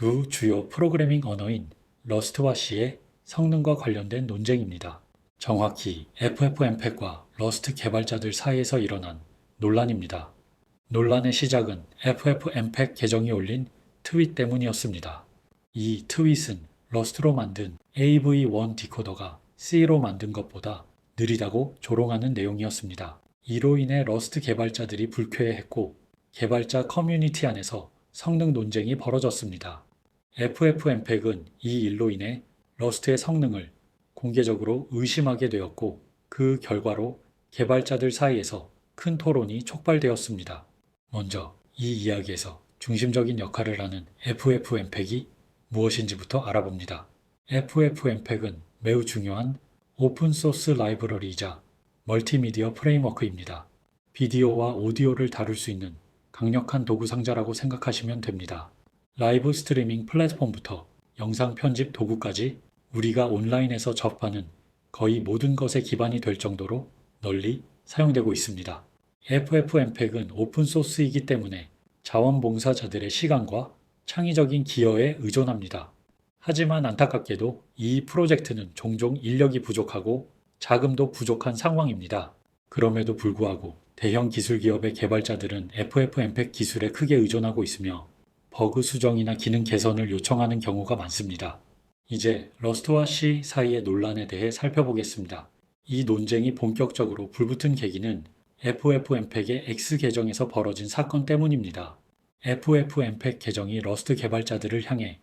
두 주요 프로그래밍 언어인 러스트와 C의 성능과 관련된 논쟁입니다. 정확히 FFmpeg과 러스트 개발자들 사이에서 일어난 논란입니다. 논란의 시작은 FFmpeg 계정이 올린 트윗 때문이었습니다. 이 트윗은 러스트로 만든 AV1 디코더가 C로 만든 것보다 느리다고 조롱하는 내용이었습니다. 이로 인해 러스트 개발자들이 불쾌해했고 개발자 커뮤니티 안에서 성능 논쟁이 벌어졌습니다. FFmpeg은 이 일로 인해 러스트의 성능을 공개적으로 의심하게 되었고 그 결과로 개발자들 사이에서 큰 토론이 촉발되었습니다. 먼저 이 이야기에서 중심적인 역할을 하는 FFmpeg이 무엇인지부터 알아봅니다. FFmpeg은 매우 중요한 오픈소스 라이브러리이자 멀티미디어 프레임워크입니다. 비디오와 오디오를 다룰 수 있는 강력한 도구 상자라고 생각하시면 됩니다. 라이브 스트리밍 플랫폼부터 영상 편집 도구까지 우리가 온라인에서 접하는 거의 모든 것에 기반이 될 정도로 널리 사용되고 있습니다. FFmpeg은 오픈소스이기 때문에 자원봉사자들의 시간과 창의적인 기여에 의존합니다. 하지만 안타깝게도 이 프로젝트는 종종 인력이 부족하고 자금도 부족한 상황입니다. 그럼에도 불구하고 대형 기술 기업의 개발자들은 FFmpeg 기술에 크게 의존하고 있으며 버그 수정이나 기능 개선을 요청하는 경우가 많습니다. 이제 러스트와 C 사이의 논란에 대해 살펴보겠습니다. 이 논쟁이 본격적으로 불붙은 계기는 FFmpeg의 X 계정에서 벌어진 사건 때문입니다. FFmpeg 계정이 러스트 개발자들을 향해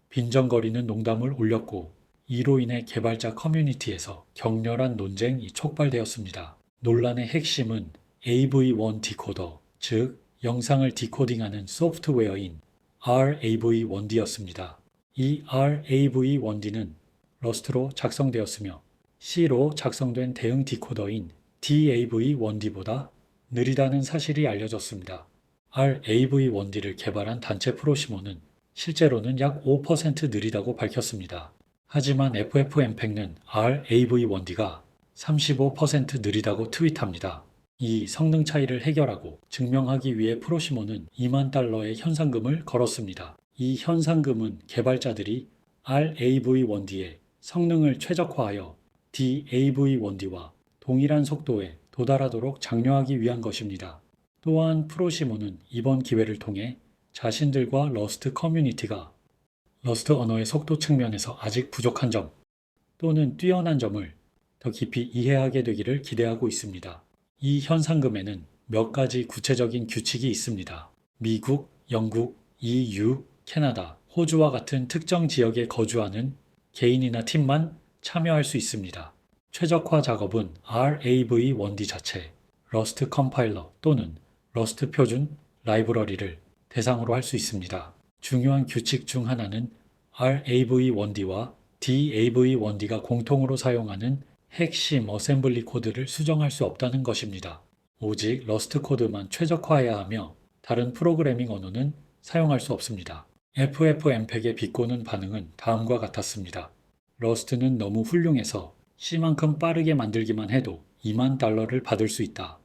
빈정거리는 농담을 올렸고 이로 인해 개발자 커뮤니티에서 격렬한 논쟁이 촉발되었습니다. 논란의 핵심은 AV1 디코더, 즉 영상을 디코딩하는 소프트웨어인 RAV1D였습니다. 이 RAV1D는 러스트로 작성되었으며 C로 작성된 대응 디코더인 DAV1D보다 느리다는 사실이 알려졌습니다. RAV1D를 개발한 단체 프로시모는 실제로는 약 5% 느리다고 밝혔습니다. 하지만 FFmpeg는 RAV1D가 35% 느리다고 트윗합니다. 이 성능 차이를 해결하고 증명하기 위해 프로시모는 $20,000의 현상금을 걸었습니다. 이 현상금은 개발자들이 RAV1D의 성능을 최적화하여 DAV1D와 동일한 속도에 도달하도록 장려하기 위한 것입니다. 또한 프로시모는 이번 기회를 통해 자신들과 러스트 커뮤니티가 러스트 언어의 속도 측면에서 아직 부족한 점 또는 뛰어난 점을 더 깊이 이해하게 되기를 기대하고 있습니다. 이 현상금에는 몇 가지 구체적인 규칙이 있습니다. 미국, 영국, EU, 캐나다, 호주와 같은 특정 지역에 거주하는 개인이나 팀만 참여할 수 있습니다. 최적화 작업은 RAV1D 자체, 러스트 컴파일러 또는 러스트 표준 라이브러리를 대상으로 할 수 있습니다. 중요한 규칙 중 하나는 RAV1D와 DAV1D가 공통으로 사용하는 핵심 어셈블리 코드를 수정할 수 없다는 것입니다. 오직 러스트 코드만 최적화해야 하며 다른 프로그래밍 언어는 사용할 수 없습니다. FFmpeg의 비꼬는 반응은 다음과 같았습니다. 러스트는 너무 훌륭해서 C만큼 빠르게 만들기만 해도 $20,000를 받을 수 있다.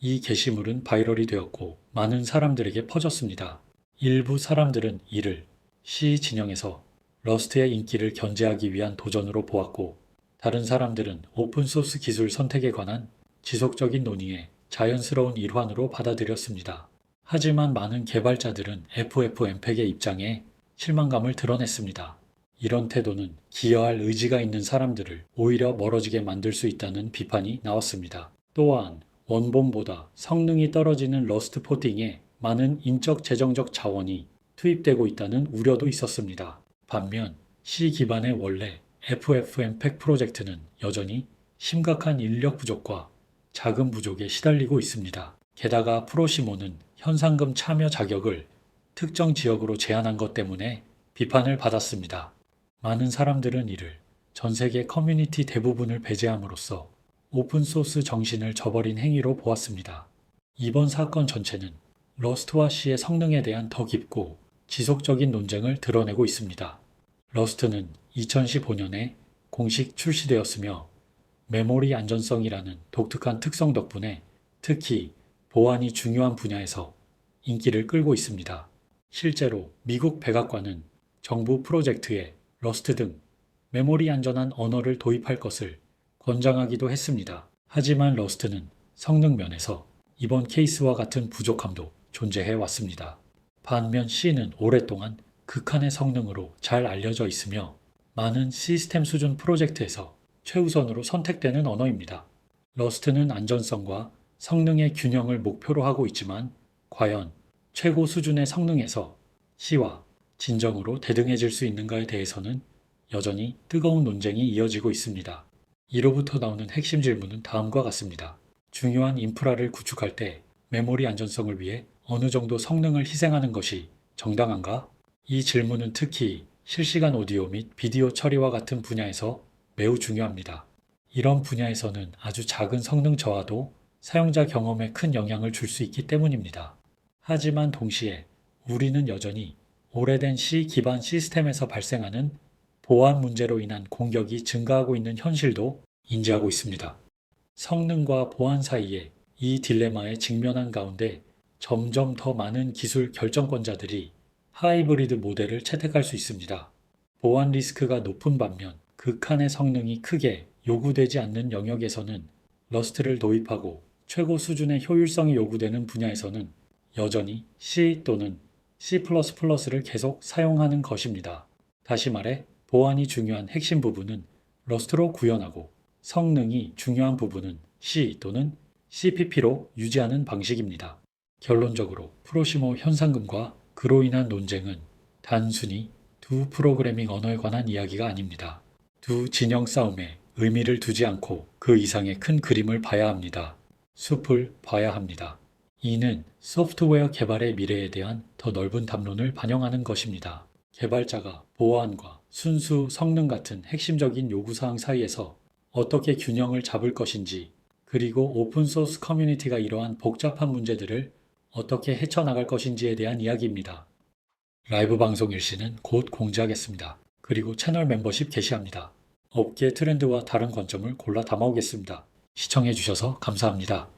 이 게시물은 바이럴이 되었고 많은 사람들에게 퍼졌습니다. 일부 사람들은 이를 C 진영에서 러스트의 인기를 견제하기 위한 도전으로 보았고 다른 사람들은 오픈소스 기술 선택에 관한 지속적인 논의의 자연스러운 일환으로 받아들였습니다. 하지만 많은 개발자들은 FFmpeg의 입장에 실망감을 드러냈습니다. 이런 태도는 기여할 의지가 있는 사람들을 오히려 멀어지게 만들 수 있다는 비판이 나왔습니다. 또한 원본보다 성능이 떨어지는 러스트 포팅에 많은 인적 재정적 자원이 투입되고 있다는 우려도 있었습니다. 반면 C 기반의 원래 FFmpeg 프로젝트는 여전히 심각한 인력 부족과 자금 부족에 시달리고 있습니다. 게다가 프로시모는 현상금 참여 자격을 특정 지역으로 제한한 것 때문에 비판을 받았습니다. 많은 사람들은 이를 전 세계 커뮤니티 대부분을 배제함으로써 오픈소스 정신을 저버린 행위로 보았습니다. 이번 사건 전체는 러스트와 C의 성능에 대한 더 깊고 지속적인 논쟁을 드러내고 있습니다. 러스트는 2015년에 공식 출시되었으며 메모리 안전성이라는 독특한 특성 덕분에 특히 보안이 중요한 분야에서 인기를 끌고 있습니다. 실제로 미국 백악관은 정부 프로젝트에 러스트 등 메모리 안전한 언어를 도입할 것을 권장하기도 했습니다. 하지만 러스트는 성능 면에서 이번 케이스와 같은 부족함도 존재해 왔습니다. 반면 C는 오랫동안 극한의 성능으로 잘 알려져 있으며 많은 시스템 수준 프로젝트에서 최우선으로 선택되는 언어입니다. 러스트는 안전성과 성능의 균형을 목표로 하고 있지만 과연 최고 수준의 성능에서 C와 진정으로 대등해질 수 있는가에 대해서는 여전히 뜨거운 논쟁이 이어지고 있습니다. 이로부터 나오는 핵심 질문은 다음과 같습니다. 중요한 인프라를 구축할 때 메모리 안전성을 위해 어느 정도 성능을 희생하는 것이 정당한가? 이 질문은 특히 실시간 오디오 및 비디오 처리와 같은 분야에서 매우 중요합니다. 이런 분야에서는 아주 작은 성능 저하도 사용자 경험에 큰 영향을 줄 수 있기 때문입니다. 하지만 동시에 우리는 여전히 오래된 C 기반 시스템에서 발생하는 보안 문제로 인한 공격이 증가하고 있는 현실도 인지하고 있습니다. 성능과 보안 사이에 이 딜레마에 직면한 가운데 점점 더 많은 기술 결정권자들이 하이브리드 모델을 채택할 수 있습니다. 보안 리스크가 높은 반면 극한의 성능이 크게 요구되지 않는 영역에서는 러스트를 도입하고 최고 수준의 효율성이 요구되는 분야에서는 여전히 C 또는 C++를 계속 사용하는 것입니다. 다시 말해 보안이 중요한 핵심 부분은 러스트로 구현하고 성능이 중요한 부분은 C 또는 CPP로 유지하는 방식입니다. 결론적으로 프로시모 현상금과 그로 인한 논쟁은 단순히 두 프로그래밍 언어에 관한 이야기가 아닙니다. 두 진영 싸움에 의미를 두지 않고 그 이상의 큰 그림을 봐야 합니다. 숲을 봐야 합니다. 이는 소프트웨어 개발의 미래에 대한 더 넓은 담론을 반영하는 것입니다. 개발자가 보안과 순수 성능 같은 핵심적인 요구사항 사이에서 어떻게 균형을 잡을 것인지, 그리고 오픈소스 커뮤니티가 이러한 복잡한 문제들을 어떻게 헤쳐나갈 것인지에 대한 이야기입니다. 라이브 방송 일시는 곧 공지하겠습니다. 그리고 채널 멤버십 게시합니다. 업계 트렌드와 다른 관점을 골라 담아오겠습니다. 시청해주셔서 감사합니다.